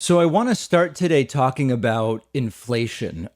So I want to start today talking about inflation.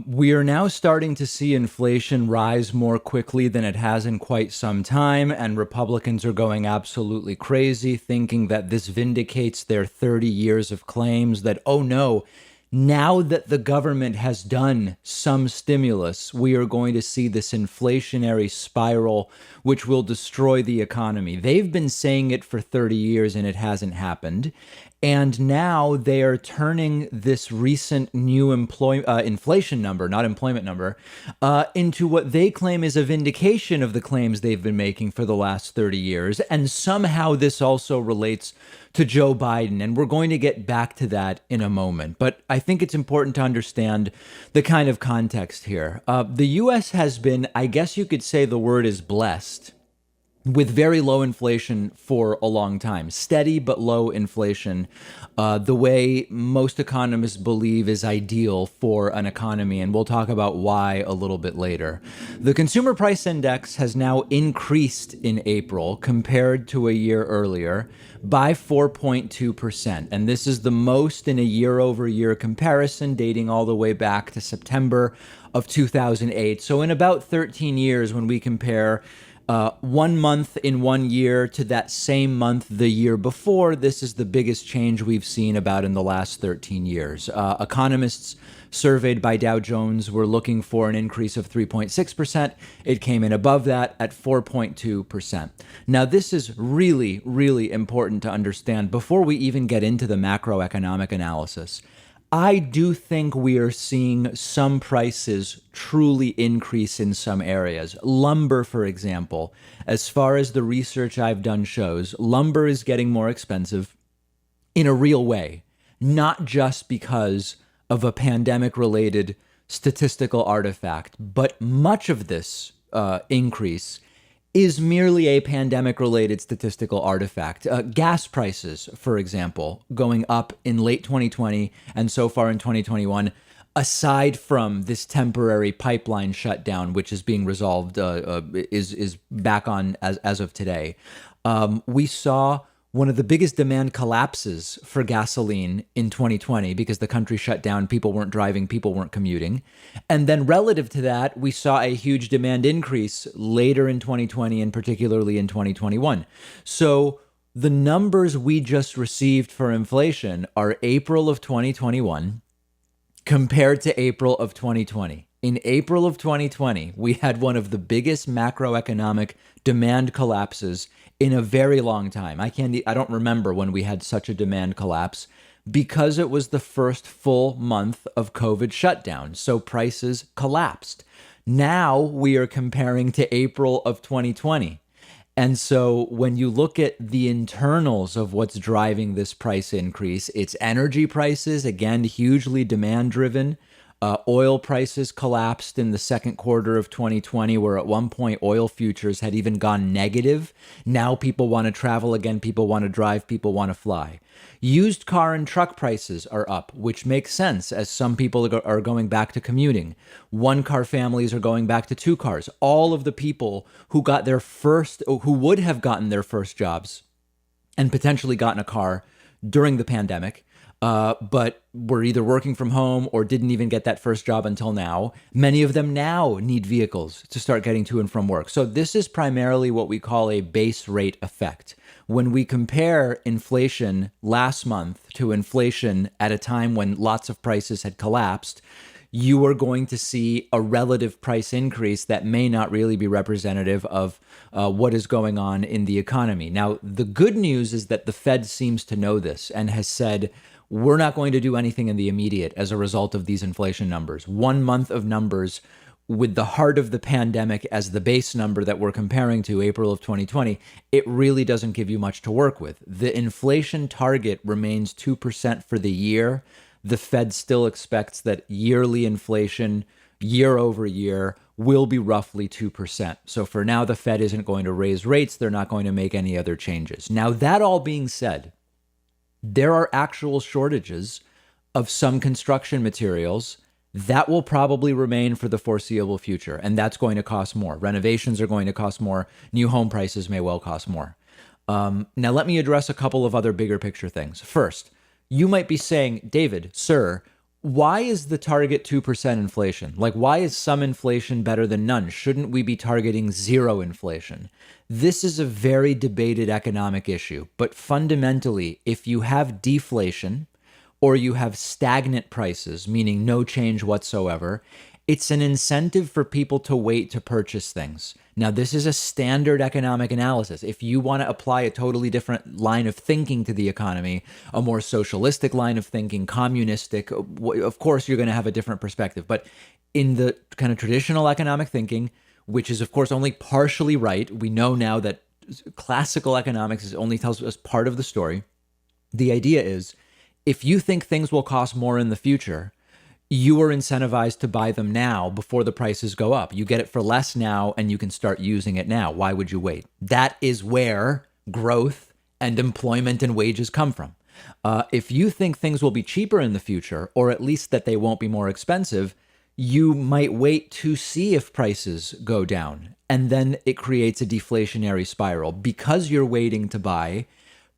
We are now starting to see inflation rise more quickly than it has in quite some time, and Republicans are going absolutely crazy, thinking that this vindicates their 30 years of claims that, oh no, now that the government has done some stimulus, we are going to see this inflationary spiral, which will destroy the economy. They've been saying it for 30 years and it hasn't happened. And now they are turning this recent new inflation number, not employment number, into what they claim is a vindication of the claims they've been making for the last 30 years. And somehow this also relates to Joe Biden. And we're going to get back to that in a moment. But I think it's important to understand the kind of context here. The U.S. has been, I guess you could say the word is blessed with very low inflation for a long time, steady but low inflation, the way most economists believe is ideal for an economy. And we'll talk about why a little bit later. The Consumer Price Index has now increased in April compared to a year earlier by 4.2%. And this is the most in a year over year comparison dating all the way back to September of 2008. So in about 13 years, when we compare 1 month in 1 year to that same month the year before, this is the biggest change we've seen about in the last 13 years. Economists surveyed by Dow Jones were looking for an increase of 3.6%. It came in above that at 4.2%. Now, this is really, really important to understand before we even get into the macroeconomic analysis. I do think we are seeing some prices truly increase in some areas. Lumber, for example, as far as the research I've done shows, lumber is getting more expensive in a real way, not just because of a pandemic-related statistical artifact, but much of this increase is merely a pandemic-related statistical artifact. Gas prices, for example, going up in late 2020 and so far in 2021, aside from this temporary pipeline shutdown, which is being resolved, is back on as of today. We saw one of the biggest demand collapses for gasoline in 2020 because the country shut down, people weren't driving, people weren't commuting. And then relative to that, we saw a huge demand increase later in 2020 and particularly in 2021. So the numbers we just received for inflation are April of 2021 compared to April of 2020. In April of 2020, we had one of the biggest macroeconomic demand collapses in a very long time. I don't remember when we had such a demand collapse because it was the first full month of COVID shutdown. So prices collapsed. Now we are comparing to April of 2020. And so when you look at the internals of what's driving this price increase, it's energy prices, again, hugely demand driven. Oil prices collapsed in the second quarter of 2020, where at one point oil futures had even gone negative. Now people want to travel again, people want to drive, people want to fly. Used car and truck prices are up, which makes sense as some people are going back to commuting. One car families are going back to two cars. All of the people who would have gotten their first jobs and potentially gotten a car during the pandemic, but were either working from home or didn't even get that first job until now. Many of them now need vehicles to start getting to and from work. So this is primarily what we call a base rate effect. When we compare inflation last month to inflation at a time when lots of prices had collapsed, you are going to see a relative price increase that may not really be representative of what is going on in the economy. Now, the good news is that the Fed seems to know this and has said, we're not going to do anything in the immediate as a result of these inflation numbers. 1 month of numbers with the heart of the pandemic as the base number that we're comparing to, April of 2020, it really doesn't give you much to work with. The inflation target remains 2% for the year. The Fed still expects that yearly inflation, year over year, will be roughly 2%. So for now, the Fed isn't going to raise rates. They're not going to make any other changes. Now, that all being said, there are actual shortages of some construction materials that will probably remain for the foreseeable future, and that's going to cost more. Renovations are going to cost more. New home prices may well cost more. Now, let me address a couple of other bigger picture things. First, You might be saying, David, sir, why is the target 2% inflation? Like, why is some inflation better than none? Shouldn't we be targeting zero inflation? This is a very debated economic issue. But fundamentally, if you have deflation or you have stagnant prices, meaning no change whatsoever, it's an incentive for people to wait to purchase things. Now, this is a standard economic analysis. If you want to apply a totally different line of thinking to the economy, a more socialistic line of thinking, communistic, of course, you're going to have a different perspective. But in the kind of traditional economic thinking, which is, of course, only partially right, we know now that classical economics only tells us part of the story. The idea is, if you think things will cost more in the future, you are incentivized to buy them now before the prices go up. You get it for less now and you can start using it now. Why would you wait? That is where growth and employment and wages come from. If you think things will be cheaper in the future, or at least that they won't be more expensive, you might wait to see if prices go down. And then it creates a deflationary spiral. Because you're waiting to buy,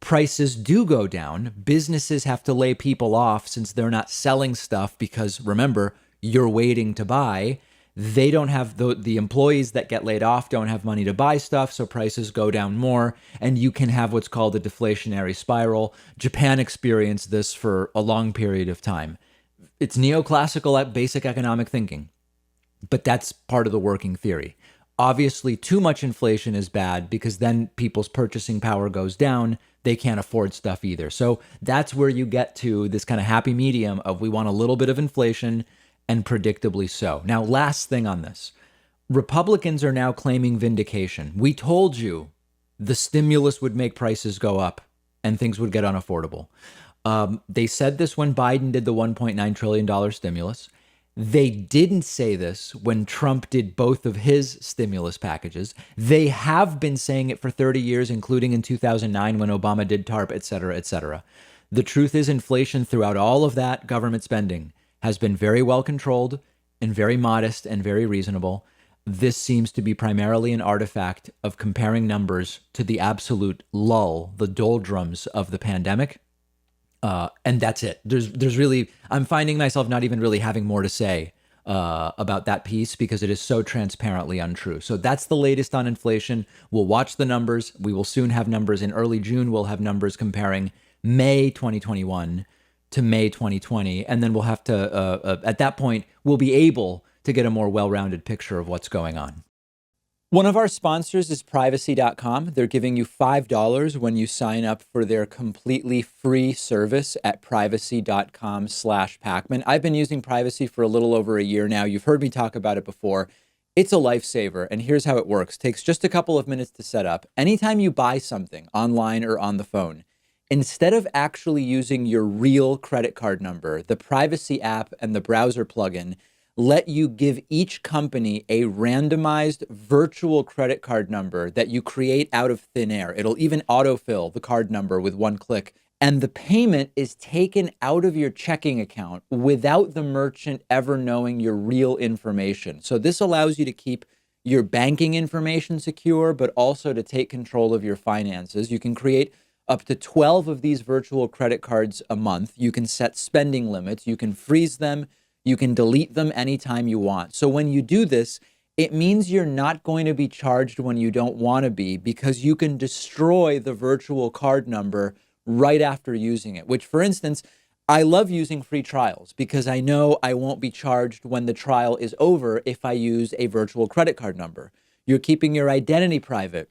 prices do go down. Businesses have to lay people off since they're not selling stuff because, remember, you're waiting to buy. They don't have the employees that get laid off don't have money to buy stuff, so prices go down more, and you can have what's called a deflationary spiral. Japan experienced this for a long period of time. It's neoclassical basic economic thinking, but that's part of the working theory. Obviously, too much inflation is bad because then people's purchasing power goes down. They can't afford stuff either. So that's where you get to this kind of happy medium of we want a little bit of inflation and predictably so. Now, last thing on this. Republicans are now claiming vindication. We told you the stimulus would make prices go up and things would get unaffordable. They said this when Biden did the $1.9 trillion stimulus. They didn't say this when Trump did both of his stimulus packages. They have been saying it for 30 years, including in 2009 when Obama did TARP, et cetera, et cetera. The truth is inflation throughout all of that government spending has been very well controlled and very modest and very reasonable. This seems to be primarily an artifact of comparing numbers to the absolute lull, the doldrums of the pandemic. And that's it. There's really, I'm finding myself not even really having more to say about that piece because it is so transparently untrue. So that's the latest on inflation. We'll watch the numbers. We will soon have numbers in early June. We'll have numbers comparing May 2021 to May 2020. And then we'll have to, at that point, we'll be able to get a more well-rounded picture of what's going on. One of our sponsors is privacy.com. They're giving you $5 when you sign up for their completely free service at privacy.com/Pakman. I've been using Privacy for a little over a year now. You've heard me talk about it before. It's a lifesaver, and here's how it works. Takes just a couple of minutes to set up. Anytime you buy something online or on the phone, instead of actually using your real credit card number, the Privacy app and the browser plugin let you give each company a randomized virtual credit card number that you create out of thin air. It'll even autofill the card number with one click. And the payment is taken out of your checking account without the merchant ever knowing your real information. So this allows you to keep your banking information secure, but also to take control of your finances. You can create up to 12 of these virtual credit cards a month. You can set spending limits. You can freeze them. You can delete them anytime you want. So when you do this, it means you're not going to be charged when you don't want to be because you can destroy the virtual card number right after using it, which, for instance, I love using free trials because I know I won't be charged when the trial is over if I use a virtual credit card number. You're keeping your identity private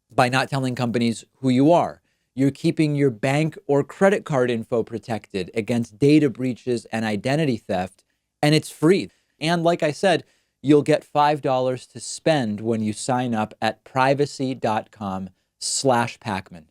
by not telling companies who you are. You're keeping your bank or credit card info protected against data breaches and identity theft. And it's free. And like I said, you'll get $5 to spend when you sign up at privacy.com/Pakman.